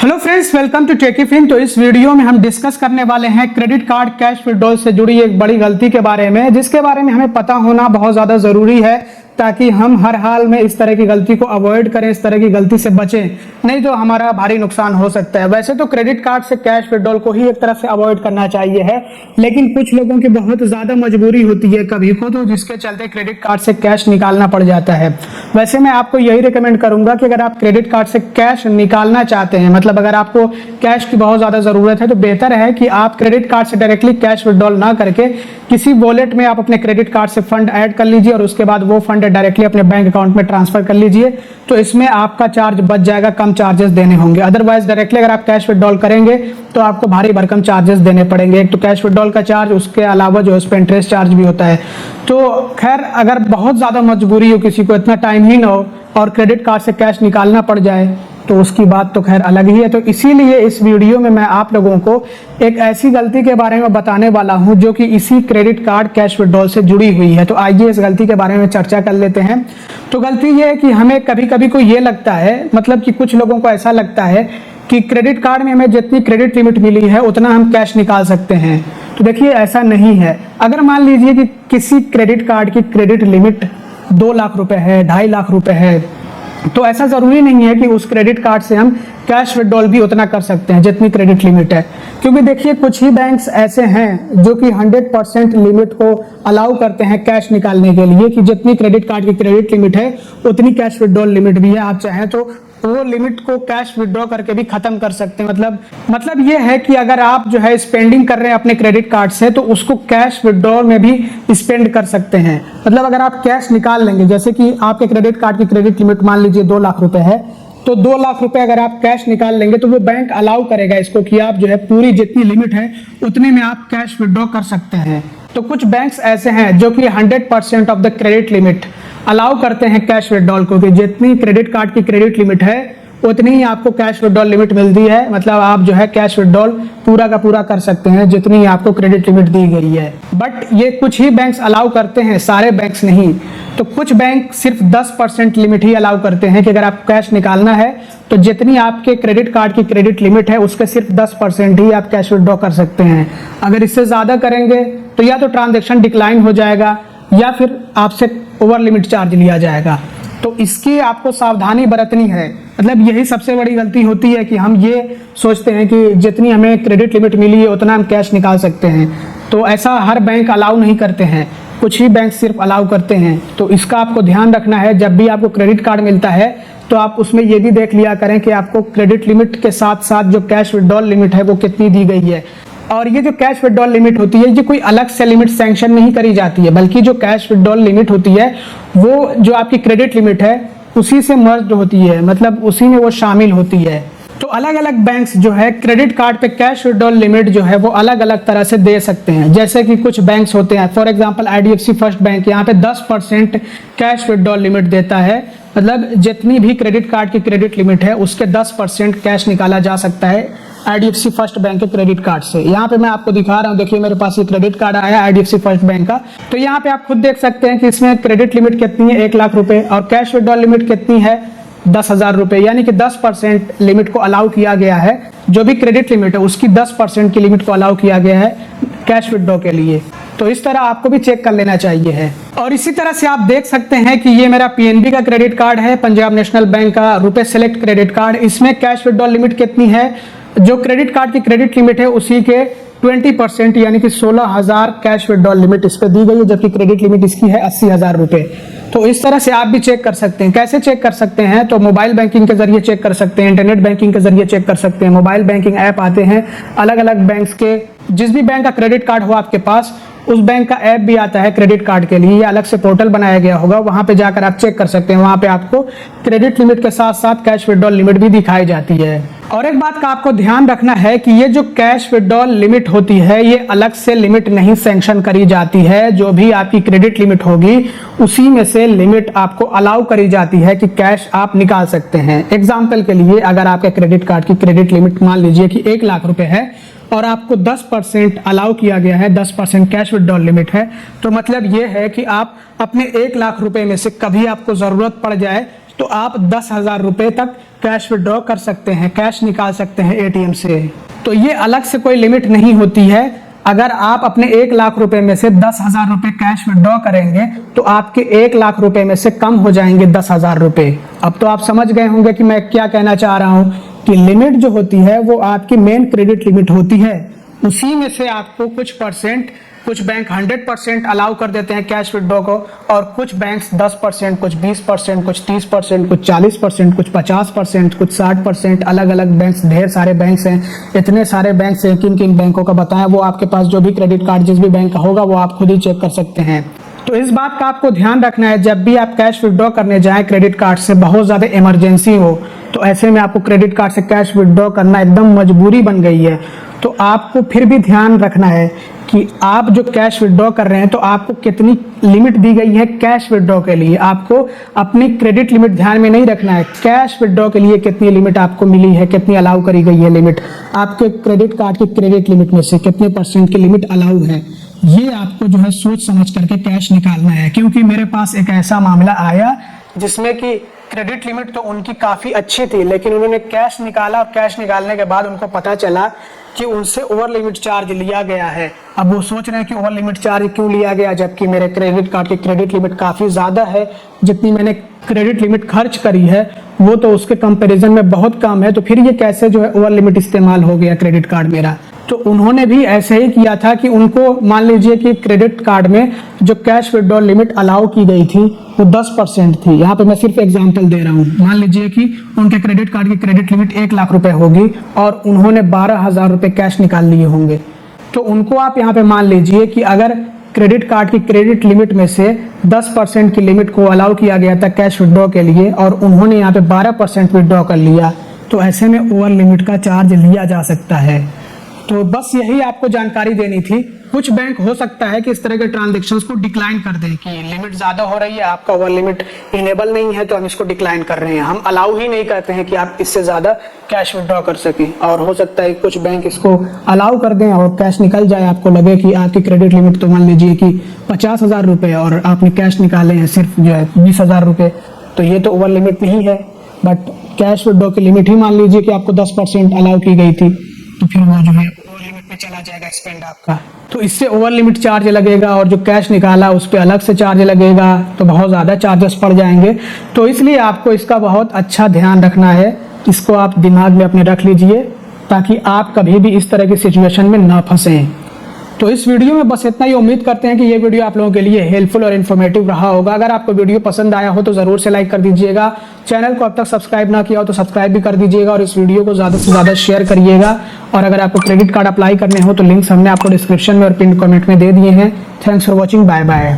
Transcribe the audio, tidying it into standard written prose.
Hello friends, welcome to Techifin. तो इस video में हम डिस्कस करने वाले हैं क्रेडिट कार्ड कैश विड्रॉल से जुड़ी एक बड़ी गलती के बारे में, जिसके बारे में हमें पता होना बहुत ज़्यादा ज़रूरी है ताकि हम हर हाल में इस तरह की गलती को अवॉइड करें, इस तरह की गलती से बचें, नहीं तो हमारा भारी नुकसान हो सकता है। वैसे तो क्रेडिट कार्ड से कैश विड्रॉल को ही एक तरह से अवॉइड करना चाहिए है, लेकिन कुछ लोगों की बहुत ज़्यादा मजबूरी होती है कभी को, तो जिसके चलते क्रेडिट कार्ड से कैश निकालना पड़ जाता है। वैसे मैं आपको यही रिकमेंड करूंगा कि अगर आप क्रेडिट कार्ड से कैश निकालना चाहते हैं, मतलब अगर आपको कैश की बहुत ज़्यादा ज़रूरत है, तो बेहतर है कि आप क्रेडिट कार्ड से डायरेक्टली कैश विड्रॉल ना करके किसी वॉलेट में आप अपने क्रेडिट कार्ड से फंड ऐड कर लीजिए और उसके बाद वो फंड डायरेक्टली अपने बैंक अकाउंट में ट्रांसफर कर लीजिए। तो इसमें आपका चार्ज बच जाएगा, कम चार्जेस देने होंगे। अदरवाइज डायरेक्टली अगर आप कैश विड्रॉल करेंगे तो आपको भारी भरकम चार्जेस देने पड़ेंगे। एक तो कैश विड्रॉल का चार्ज, उसके अलावा जो है उस पर इंटरेस्ट चार्ज भी होता है। तो खैर, अगर बहुत ज़्यादा मजबूरी हो, किसी को इतना टाइम ही ना हो और क्रेडिट कार्ड से कैश निकालना पड़ जाए, तो उसकी बात तो खैर अलग ही है। तो इसीलिए इस वीडियो में मैं आप लोगों को एक ऐसी गलती के बारे में बताने वाला हूं जो कि इसी क्रेडिट कार्ड कैश विड्रॉल से जुड़ी हुई है। तो आइए इस गलती के बारे में चर्चा कर लेते हैं। तो गलती ये है कि हमें कभी कभी को ये लगता है, मतलब कि कुछ लोगों को ऐसा लगता है कि क्रेडिट कार्ड में हमें जितनी क्रेडिट लिमिट मिली है उतना हम कैश निकाल सकते हैं। तो देखिए, ऐसा नहीं है। अगर मान लीजिए कि किसी क्रेडिट कार्ड की क्रेडिट लिमिट 2 लाख रुपए है, 2.5 लाख रुपए है, तो ऐसा जरूरी नहीं है कि उस क्रेडिट कार्ड से हम कैश विड्रॉल भी उतना कर सकते हैं जितनी क्रेडिट लिमिट है। क्योंकि देखिए, कुछ ही बैंक्स ऐसे हैं जो कि 100% लिमिट को अलाउ करते हैं कैश निकालने के लिए, कि जितनी क्रेडिट कार्ड की क्रेडिट लिमिट है उतनी कैश विड्रॉल लिमिट भी है। आप चाहें तो वो लिमिट को कैश विड्रॉ करके भी खत्म कर सकते हैं। मतलब ये है कि अगर आप जो है स्पेंडिंग कर रहे हैं अपने क्रेडिट कार्ड से, तो उसको कैश विड्रॉ में भी स्पेंड कर सकते हैं। मतलब अगर आप कैश निकाल लेंगे, जैसे कि आपके क्रेडिट कार्ड की क्रेडिट लिमिट मान लीजिए 2 लाख रुपए है, तो 2 लाख रुपए अगर आप कैश निकाल लेंगे तो वो बैंक अलाउ करेगा इसको कि आप जो है पूरी जितनी लिमिट है उतने में आप कैश विड्रॉ कर सकते हैं। तो कुछ बैंक्स ऐसे हैं जो कि 100% of the credit limit allow करते हैं कैश विड्रॉल को, कि जितनी क्रेडिट कार्ड की क्रेडिट लिमिट है उतनी ही आपको कैश विड्रॉल लिमिट मिलती है। मतलब आप जो है कैश विड्रॉल पूरा का पूरा कर सकते हैं जितनी आपको क्रेडिट लिमिट दी गई है। बट ये कुछ ही बैंक्स अलाउ करते हैं, सारे बैंक्स नहीं। तो कुछ बैंक सिर्फ 10% लिमिट ही अलाउ करते हैं कि अगर आप कैश निकालना है तो जितनी आपके क्रेडिट कार्ड की क्रेडिट लिमिट है उसके सिर्फ 10% ही आप कैश विड्रॉ कर सकते हैं। अगर इससे ज्यादा करेंगे तो या तो ट्रांजैक्शन डिक्लाइन हो जाएगा या फिर आपसे ओवर लिमिट चार्ज लिया जाएगा। तो इसकी आपको सावधानी बरतनी है। मतलब यही सबसे बड़ी गलती होती है कि हम ये सोचते हैं कि जितनी हमें क्रेडिट लिमिट मिली है उतना हम कैश निकाल सकते हैं। तो ऐसा हर बैंक अलाउ नहीं करते हैं, कुछ ही बैंक सिर्फ अलाउ करते हैं। तो इसका आपको ध्यान रखना है। जब भी आपको क्रेडिट कार्ड मिलता है तो आप उसमें ये भी देख लिया करें कि आपको क्रेडिट लिमिट के साथ साथ जो कैश विड्रॉल लिमिट है वो कितनी दी गई है। और ये जो कैश विड्रॉल लिमिट होती है, ये कोई अलग से लिमिट सैंक्शन नहीं करी जाती है, बल्कि जो कैश विड्रॉल लिमिट होती है वो जो आपकी क्रेडिट लिमिट है उसी से मर्ज होती है, मतलब उसी में वो शामिल होती है। तो अलग अलग बैंक्स जो है क्रेडिट कार्ड पे कैश विड्रॉल लिमिट जो है वो अलग अलग तरह से दे सकते हैं। जैसे कि कुछ बैंक्स होते हैं, for example IDFC first bank, यहाँ पे 10% कैश विड्रॉल लिमिट देता है। मतलब जितनी भी क्रेडिट कार्ड की क्रेडिट लिमिट है उसके 10% कैश निकाला जा सकता है IDFC फर्स्ट बैंक के क्रेडिट कार्ड से। यहाँ पे मैं आपको दिखा रहा हूँ, देखिए मेरे पास ये क्रेडिट कार्ड आया है IDFC फर्स्ट बैंक का। तो यहाँ पे आप खुद देख सकते हैं कि इसमें क्रेडिट लिमिट कितनी है, 1 लाख रुपए, और कैश विड्रॉल लिमिट कितनी है, 10,000 रुपए। यानी कि 10% लिमिट को अलाउ किया गया है। जो भी क्रेडिट लिमिट है उसकी 10% की लिमिट को अलाउ किया गया है कैश विड्रॉ के लिए। तो इस तरह आपको भी चेक कर लेना चाहिए है। और इसी तरह से आप देख सकते हैं कि ये मेरा PNB का क्रेडिट कार्ड है, पंजाब नेशनल बैंक का रुपए सेलेक्ट क्रेडिट कार्ड। इसमें कैश विड्रॉल लिमिट कितनी है, जो क्रेडिट कार्ड की क्रेडिट लिमिट है उसी के 20% यानी कि 16,000 कैश विड्रॉल लिमिट इस पे दी गई है, जबकि क्रेडिट लिमिट इसकी है 80,000 रुपए। तो इस तरह से आप भी चेक कर सकते हैं। कैसे चेक कर सकते हैं, तो मोबाइल बैंकिंग के जरिए चेक कर सकते हैं, इंटरनेट बैंकिंग के जरिए चेक कर सकते हैं। मोबाइल बैंकिंग ऐप आते हैं अलग अलग बैंक्स के, जिस भी बैंक का क्रेडिट कार्ड हो आपके पास उस बैंक का ऐप भी आता है क्रेडिट कार्ड के लिए, या अलग से पोर्टल बनाया गया होगा, वहां पे जाकर आप चेक कर सकते हैं। वहां पे आपको क्रेडिट लिमिट के साथ साथ कैश विड्रॉल लिमिट भी दिखाई जाती है। और एक बात का आपको ध्यान रखना है कि ये जो कैश विड्रॉल लिमिट होती है ये अलग से लिमिट नहीं सैंक्शन करी जाती है। जो भी आपकी क्रेडिट लिमिट होगी उसी में से लिमिट आपको अलाउ करी जाती है कि कैश आप निकाल सकते हैं। एग्जाम्पल के लिए, अगर आपके क्रेडिट कार्ड की क्रेडिट लिमिट मान लीजिए कि 1 लाख रुपए है और आपको 10% अलाउ किया गया है, 10% कैश विड्रॉल लिमिट है, तो मतलब ये है कि आप अपने 1 लाख रुपए में से कभी आपको जरूरत पड़ जाए तो आप 10,000 रुपए तक कैश विड्रॉ कर सकते हैं, कैश निकाल सकते हैं एटीएम से। तो ये अलग से कोई लिमिट नहीं होती है। अगर आप अपने 1 लाख रुपए में से 10,000 रुपए कैश विड्रॉ करेंगे तो आपके 1 लाख रुपए में से कम हो जाएंगे 10,000 रुपए। अब तो आप समझ गए होंगे कि मैं क्या कहना चाह रहा हूं कि लिमिट जो होती है वो आपकी मेन क्रेडिट लिमिट होती है। उसी में से आपको कुछ परसेंट, कुछ बैंक 100% अलाउ कर देते हैं कैश विड्रॉ को, और कुछ बैंक्स 10%, कुछ 20%, कुछ 30%, कुछ 40%, कुछ 50%, कुछ 60%, अलग अलग बैंक्स, ढेर सारे बैंक्स हैं। इतने सारे बैंक्स हैं, किन किन बैंकों का बताएं, वो आपके पास जो भी क्रेडिट कार्ड जिस भी बैंक का होगा वो आप खुद ही चेक कर सकते हैं। तो इस बात का आपको ध्यान रखना है, जब भी आप कैश विड्रॉ करने जाएं क्रेडिट कार्ड से, बहुत ज़्यादा इमरजेंसी हो, तो ऐसे में आपको क्रेडिट कार्ड से कैश विड्रॉ करना एकदम मजबूरी बन गई है। तो आपको फिर भी ध्यान रखना है कि आप जो कैश विड्रॉ कर रहे हैं तो आपको कितनी लिमिट दी गई है कैश विड्रॉ के लिए। आपको अपनी क्रेडिट लिमिट ध्यान में नहीं रखना है, कैश विड्रॉ के लिए कितनी लिमिट आपको मिली है, कितनी अलाउ करी गई है लिमिट, आपके क्रेडिट कार्ड की क्रेडिट लिमिट में से कितने % की लिमिट अलाउ है, ये आपको जो है सोच समझ करके कैश निकालना है। क्योंकि मेरे पास एक ऐसा मामला आया जिसमें कि क्रेडिट लिमिट तो उनकी काफ़ी अच्छी थी, लेकिन उन्होंने कैश निकाला और कैश निकालने के बाद उनको पता चला कि उनसे ओवर लिमिट चार्ज लिया गया है। अब वो सोच रहे हैं कि ओवर लिमिट चार्ज क्यों लिया गया, जबकि मेरे क्रेडिट कार्ड की क्रेडिट लिमिट काफ़ी ज़्यादा है। जितनी मैंने क्रेडिट लिमिट खर्च करी है वो तो उसके कंपैरिजन में बहुत कम है। तो फिर ये कैसे जो है ओवर लिमिट इस्तेमाल हो गया क्रेडिट कार्ड मेरा। तो उन्होंने भी ऐसे ही किया था कि उनको मान लीजिए कि क्रेडिट कार्ड में जो कैश विड्रॉ लिमिट अलाउ की गई थी वो 10% थी। यहाँ पे मैं सिर्फ एग्जांपल दे रहा हूँ। मान लीजिए कि उनके क्रेडिट कार्ड की क्रेडिट लिमिट 1 लाख रुपए होगी और उन्होंने 12,000 रुपए कैश निकाल लिए होंगे। तो उनको आप यहाँ पे मान लीजिए कि अगर क्रेडिट कार्ड की क्रेडिट लिमिट में से 10% की लिमिट को अलाउ किया गया था कैश विड्रॉ के लिए और उन्होंने यहाँ पे 12% विड्रॉ कर लिया, तो ऐसे में ओवर लिमिट का चार्ज लिया जा सकता है। तो बस यही आपको जानकारी देनी थी। कुछ बैंक हो सकता है कि इस तरह के ट्रांजैक्शंस को डिक्लाइन कर दें कि लिमिट ज़्यादा हो रही है, आपका ओवर लिमिट इनेबल नहीं है तो हम इसको डिक्लाइन कर रहे हैं, हम अलाउ ही नहीं करते हैं कि आप इससे ज़्यादा कैश विड्रॉ कर सकें। और हो सकता है कुछ बैंक इसको अलाउ कर दें और कैश निकल जाए, आपको लगे कि आपकी क्रेडिट लिमिट तो मान लीजिए कि 50,000 रुपये और आपने कैश निकाले हैं सिर्फ जो है 20,000 रुपये, तो ये तो ओवर लिमिट नहीं है। बट कैश विड्रॉ की लिमिट ही मान लीजिए कि आपको 10% अलाउ की गई थी, तो फिर वो जो है ओवर लिमिट में चला जाएगा स्पेंड आपका। तो इससे ओवर लिमिट चार्ज लगेगा और जो कैश निकाला उस पर अलग से चार्ज लगेगा, तो बहुत ज़्यादा चार्जेस पड़ जाएंगे। तो इसलिए आपको इसका बहुत अच्छा ध्यान रखना है, इसको आप दिमाग में अपने रख लीजिए ताकि आप कभी भी इस तरह की सिचुएशन में ना फंसें। तो इस वीडियो में बस इतना ही। उम्मीद करते हैं कि ये वीडियो आप लोगों के लिए हेल्पफुल और इन्फॉर्मेटिव रहा होगा। अगर आपको वीडियो पसंद आया हो तो ज़रूर से लाइक कर दीजिएगा। चैनल को अब तक सब्सक्राइब ना किया हो तो सब्सक्राइब भी कर दीजिएगा और इस वीडियो को ज़्यादा से ज़्यादा शेयर करिएगा। और अगर आपको क्रेडिट कार्ड अप्लाई करने हो तो लिंक्स हमने आपको डिस्क्रिप्शन में और पिन कमेंट में दे दिए हैं। Thanks for watching, bye bye.